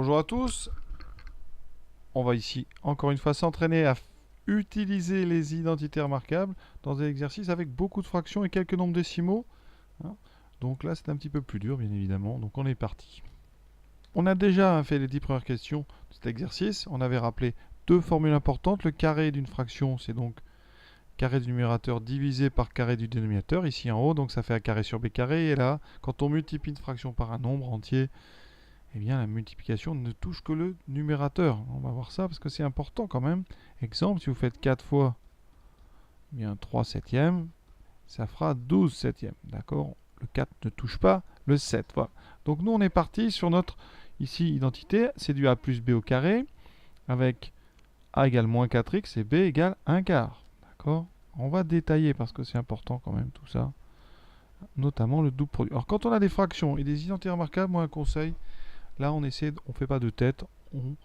Bonjour à tous, on va ici encore une fois s'entraîner à utiliser les identités remarquables dans un exercice avec beaucoup de fractions et quelques nombres décimaux, hein. Donc là c'est un petit peu plus dur bien évidemment, donc on est parti. On a déjà fait les 10 premières questions de cet exercice, on avait rappelé deux formules importantes, le carré d'une fraction c'est donc carré du numérateur divisé par carré du dénominateur, ici en haut, donc ça fait a carré sur b carré, et là, quand on multiplie une fraction par un nombre entier, eh bien la multiplication ne touche que le numérateur. On va voir ça parce que c'est important quand même. Exemple, si vous faites 4 fois eh bien 3 septièmes, ça fera 12 septièmes. D'accord? Le 4 ne touche pas le 7. Voilà. Donc nous on est parti sur notre ici identité, c'est du a plus b au carré avec a égale moins 4x et b égale 1 quart. D'accord? On va détailler parce que c'est important quand même tout ça, notamment le double produit. Alors quand on a des fractions et des identités remarquables, moi un conseil, là, on ne fait pas de tête, on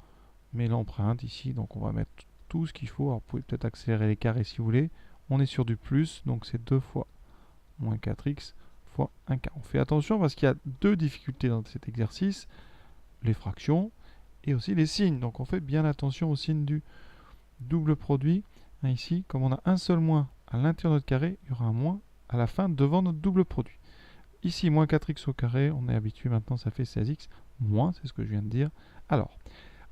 met l'empreinte ici, donc on va mettre tout ce qu'il faut. Alors, vous pouvez peut-être accélérer les carrés si vous voulez. On est sur du plus, donc c'est 2 fois moins 4x fois 1 quart. On fait attention parce qu'il y a deux difficultés dans cet exercice, les fractions et aussi les signes. Donc on fait bien attention aux signes du double produit. Ici, comme on a un seul moins à l'intérieur de notre carré, il y aura un moins à la fin devant notre double produit. Ici, moins 4x au carré, on est habitué maintenant, ça fait 16x moins, c'est ce que je viens de dire. Alors,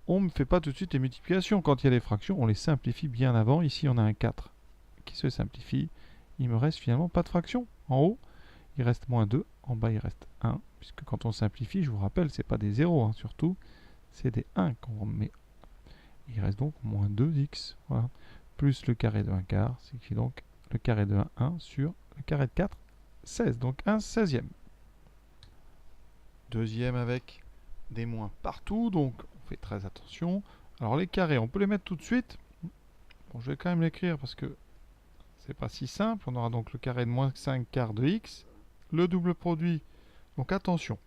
on ne fait pas tout de suite les multiplications. Quand il y a des fractions, on les simplifie bien avant. Ici, on a un 4 qui se simplifie. Il me reste finalement pas de fraction. En haut, il reste moins 2. En bas, il reste 1. Puisque quand on simplifie, je vous rappelle, ce n'est pas des 0, hein, surtout. C'est des 1 qu'on met. Il reste donc moins 2x. Voilà. Plus le carré de 1 quart, ce qui fait donc le carré de 1 sur le carré de 4, 16. Donc 1 16e. Deuxième avec des moins partout, donc on fait très attention. Alors les carrés, on peut les mettre tout de suite. Bon, je vais quand même l'écrire parce que c'est pas si simple. On aura donc le carré de moins 5 quarts de x, le double produit. Donc attention.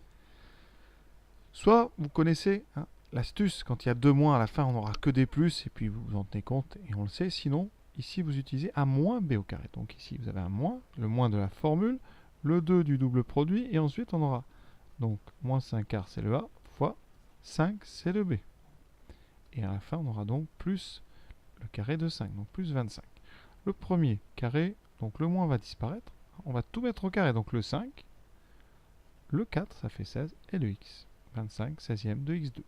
Soit vous connaissez hein, l'astuce, quand il y a deux moins à la fin, on n'aura que des plus, et puis vous vous en tenez compte, et on le sait. Sinon, ici vous utilisez a moins b au carré. Donc ici vous avez un moins, le moins de la formule, le 2 du double produit, et ensuite on aura donc moins 5 quarts c'est le a, fois 5 c'est le b. Et à la fin, on aura donc plus le carré de 5, donc plus 25. Le premier carré, donc le moins va disparaître. On va tout mettre au carré, donc le 5, le 4, ça fait 16, et le x. 25, 16e de x2.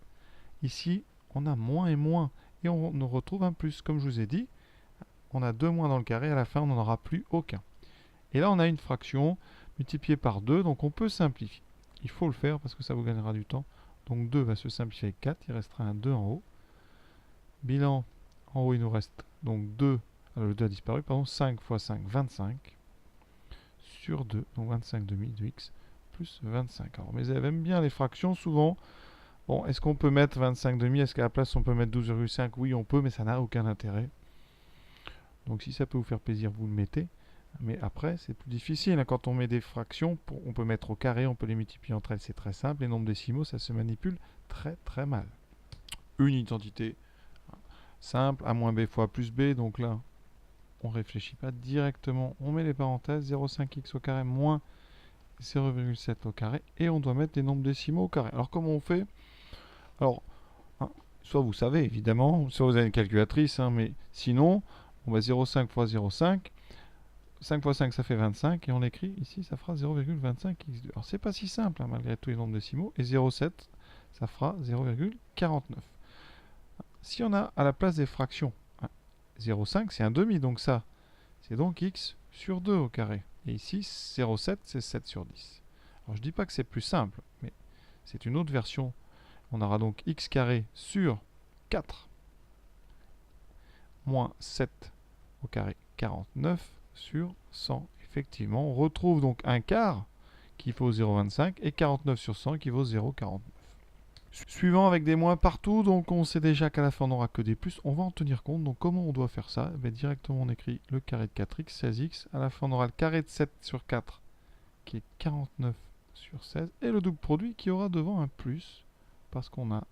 Ici, on a moins et moins, et on nous retrouve un plus. Comme je vous ai dit, on a deux moins dans le carré, à la fin, on n'en aura plus aucun. Et là, on a une fraction multipliée par 2, donc on peut simplifier. Il faut le faire parce que ça vous gagnera du temps. Donc 2 va se simplifier avec 4, il restera un 2 en haut. Bilan, en haut il nous reste donc 2, alors le 2 a disparu, pardon, 5 fois 5, 25, sur 2, donc 25 demi de x, plus 25. Alors mes élèves aiment bien les fractions souvent. Bon, est-ce qu'on peut mettre 25 demi? Est-ce qu'à la place on peut mettre 12,5? Oui, on peut, mais ça n'a aucun intérêt. Donc si ça peut vous faire plaisir, vous le mettez. Mais après, c'est plus difficile. Quand on met des fractions, on peut mettre au carré, on peut les multiplier entre elles, c'est très simple. Les nombres décimaux, ça se manipule très très mal. Une identité simple, a moins b fois plus b, donc là, on ne réfléchit pas directement. On met les parenthèses, 0,5x au carré moins 0,7 au carré, et on doit mettre des nombres décimaux au carré. Alors comment on fait? Alors, hein, soit vous savez évidemment, soit vous avez une calculatrice, hein, mais sinon, on va 0,5 fois 0,5. 5 fois 5 ça fait 25 et on écrit ici ça fera 0,25x2. Alors c'est pas si simple hein, malgré tous les nombres décimaux, et 0,7 ça fera 0,49. Si on a à la place des fractions 0,5 c'est un demi, donc ça c'est donc x sur 2 au carré. Et ici 0,7 c'est 7 sur 10. Alors je dis pas que c'est plus simple, mais c'est une autre version. On aura donc x carré sur 4 moins 7 au carré 49 sur 100. Effectivement, on retrouve donc un quart qui vaut 0,25 et 49 sur 100 qui vaut 0,49. Suivant avec des moins partout, donc on sait déjà qu'à la fin on n'aura que des plus, on va en tenir compte. Donc comment on doit faire ça? Directement on écrit le carré de 4x, 16x, à la fin on aura le carré de 7 sur 4 qui est 49 sur 16, et le double produit qui aura devant un plus, parce qu'on a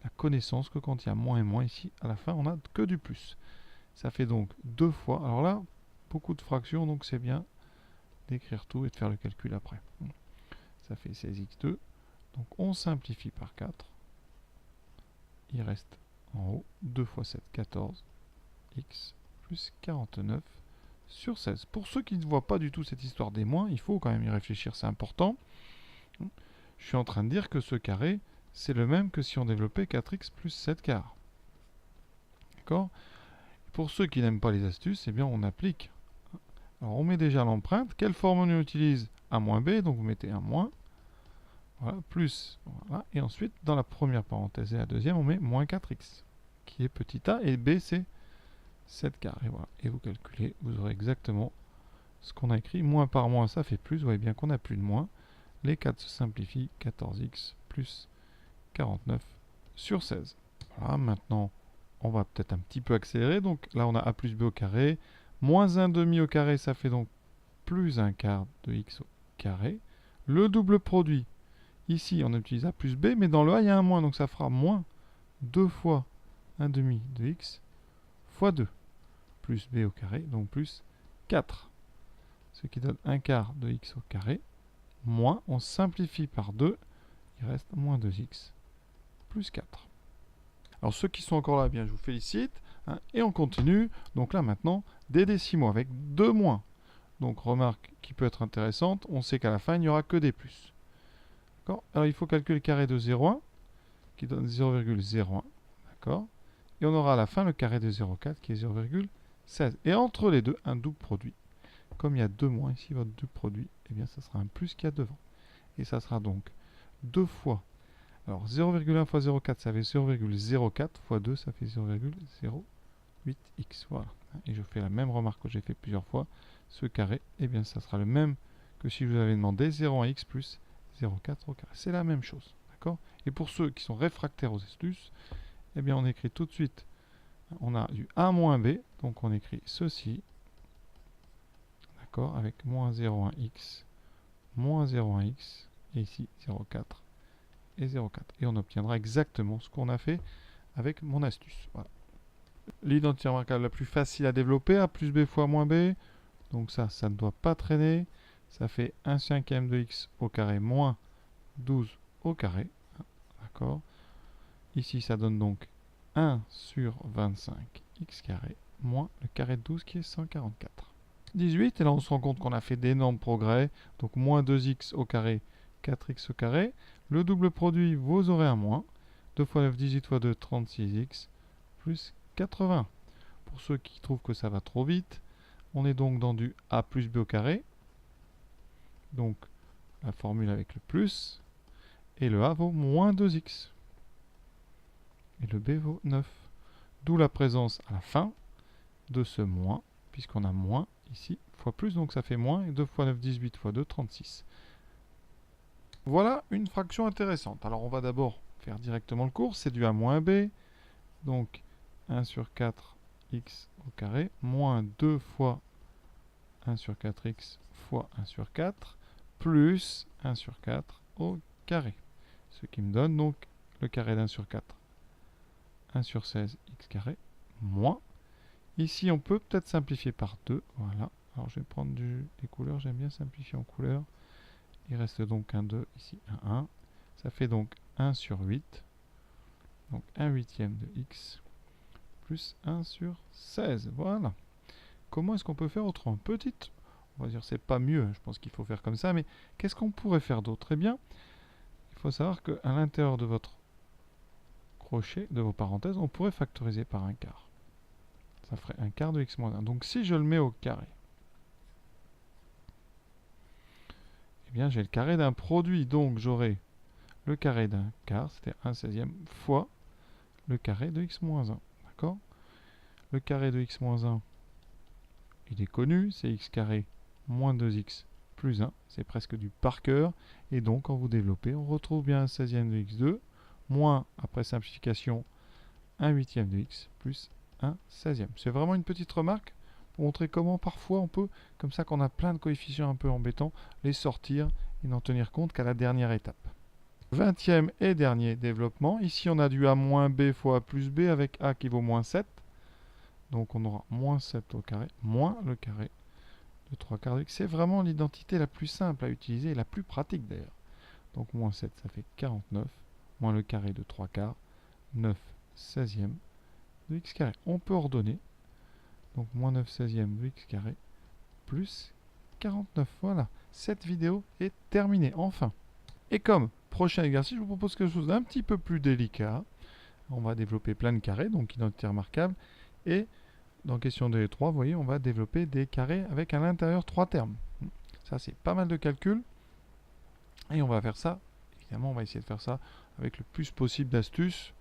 la connaissance que quand il y a moins et moins ici, à la fin on n'a que du plus. Ça fait donc deux fois, alors là, beaucoup de fractions, donc c'est bien d'écrire tout et de faire le calcul après. Ça fait 16x2, donc on simplifie par 4. il reste en haut 2 fois 7, 14, x plus 49 sur 16. Pour ceux qui ne voient pas du tout cette histoire des moins, il faut quand même y réfléchir, c'est important. Je suis en train de dire que ce carré, c'est le même que si on développait 4x plus 7 quarts. D'accord? Pour ceux qui n'aiment pas les astuces, eh bien on applique. Alors on met déjà l'empreinte. Quelle forme on utilise? A moins b, donc vous mettez un moins. Voilà, plus. Voilà. Et ensuite, dans la première parenthèse et la deuxième, on met moins 4x, qui est petit a, et b c'est 7 quarts. Et voilà. Et vous calculez, vous aurez exactement ce qu'on a écrit. Moins par moins, ça fait plus. Vous voyez bien qu'on n'a plus de moins. Les 4 se simplifient. 14x plus 49 sur 16. Voilà, maintenant, on va peut-être un petit peu accélérer. Donc là, on a a plus b au carré. Moins 1 demi au carré, ça fait donc plus un quart de x au carré. Le double produit, ici, on utilise a plus b, mais dans le a, il y a un moins. Donc ça fera moins 2 fois 1 demi de x fois 2. Plus b au carré, donc plus 4. Ce qui donne un quart de x au carré. Moins, on simplifie par 2. Il reste moins 2x plus 4. Alors ceux qui sont encore là, eh bien, je vous félicite. Hein, et on continue. Donc là maintenant, des décimaux avec 2 moins. Donc remarque qui peut être intéressante, on sait qu'à la fin il n'y aura que des plus. Alors il faut calculer le carré de 0,1 qui donne 0,01. D'accord. Et on aura à la fin le carré de 0,4 qui est 0,16. Et entre les deux, un double produit. Comme il y a 2 moins ici, votre double produit, eh bien ça sera un plus qu'il y a devant. Et ça sera donc 2 fois. Alors 0,1 fois 0,4 ça fait 0,04 fois 2 ça fait 0,08x. Voilà. Et je fais la même remarque que j'ai fait plusieurs fois. Ce carré, eh bien ça sera le même que si je vous avais demandé 0,1x plus 0,4 au carré. C'est la même chose. D'accord? Et pour ceux qui sont réfractaires aux astuces, eh bien on écrit tout de suite. On a du a moins b, donc on écrit ceci. D'accord? Avec moins 0,1x, moins 0,1x, et ici 0,4 et 0,4. Et on obtiendra exactement ce qu'on a fait avec mon astuce. Voilà. L'identité remarquable la plus facile à développer, a plus b fois moins b. Donc ça ne doit pas traîner. Ça fait 1 cinquième de x au carré moins 12 au carré. D'accord. Ici, ça donne donc 1 sur 25 x carré moins le carré de 12 qui est 144. 18, et là on se rend compte qu'on a fait d'énormes progrès. Donc moins 2x au carré, 4x au carré. Le double produit, vous aurez un moins. 2 fois 9, 18 fois 2, 36x, plus 80. Pour ceux qui trouvent que ça va trop vite, on est donc dans du a plus b au carré. Donc la formule avec le plus. Et le a vaut moins 2x. Et le b vaut 9. D'où la présence à la fin de ce moins, puisqu'on a moins ici, fois plus, donc ça fait moins. Et 2 fois 9, 18 fois 2, 36. Voilà une fraction intéressante. Alors on va d'abord faire directement le cours. C'est du a moins b. Donc 1 sur 4x au carré, moins 2 fois 1 sur 4x fois 1 sur 4, plus 1 sur 4 au carré. Ce qui me donne donc le carré d'1 sur 4, 1 sur 16 x carré, moins. Ici, on peut peut-être simplifier par 2. Voilà. Alors, je vais prendre des couleurs. J'aime bien simplifier en couleurs. Il reste donc un 2, ici un 1. Ça fait donc 1 sur 8. Donc 1 huitième de x plus 1 sur 16. Voilà. Comment est-ce qu'on peut faire autrement? Petite, on va dire c'est pas mieux, je pense qu'il faut faire comme ça, mais qu'est-ce qu'on pourrait faire d'autre? Eh bien, il faut savoir qu'à l'intérieur de votre crochet, de vos parenthèses, on pourrait factoriser par un quart. Ça ferait un quart de x moins 1. Donc si je le mets au carré, eh bien j'ai le carré d'un produit, donc j'aurai le carré d'un quart, c'est-à-dire 1 16e, fois le carré de x moins 1. D'accord? Le carré de x moins 1, il est connu, c'est x carré moins 2x plus 1, c'est presque du par cœur, et donc quand vous développez, on retrouve bien un 16e de x2, moins, après simplification, 1 huitième de x, plus 1 16e. C'est vraiment une petite remarque pour montrer comment parfois on peut, comme ça qu'on a plein de coefficients un peu embêtants, les sortir et n'en tenir compte qu'à la dernière étape. 20e et dernier développement, ici on a du a moins b fois a plus b avec a qui vaut moins 7, donc on aura moins 7 au carré, moins le carré de 3 quarts de x. C'est vraiment l'identité la plus simple à utiliser et la plus pratique d'ailleurs. Donc moins 7, ça fait 49, moins le carré de 3 quarts, 9 16e de x carré. On peut ordonner. Donc moins 9 16e de x carré plus 49. Voilà, cette vidéo est terminée, enfin. Et comme prochain exercice, je vous propose quelque chose d'un petit peu plus délicat. On va développer plein de carrés, donc identité remarquable. Et dans question des 3, vous voyez, on va développer des carrés avec à l'intérieur 3 termes. Ça, c'est pas mal de calculs. Et on va faire ça, évidemment, on va essayer de faire ça avec le plus possible d'astuces.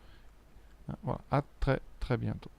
Voilà, à très très bientôt.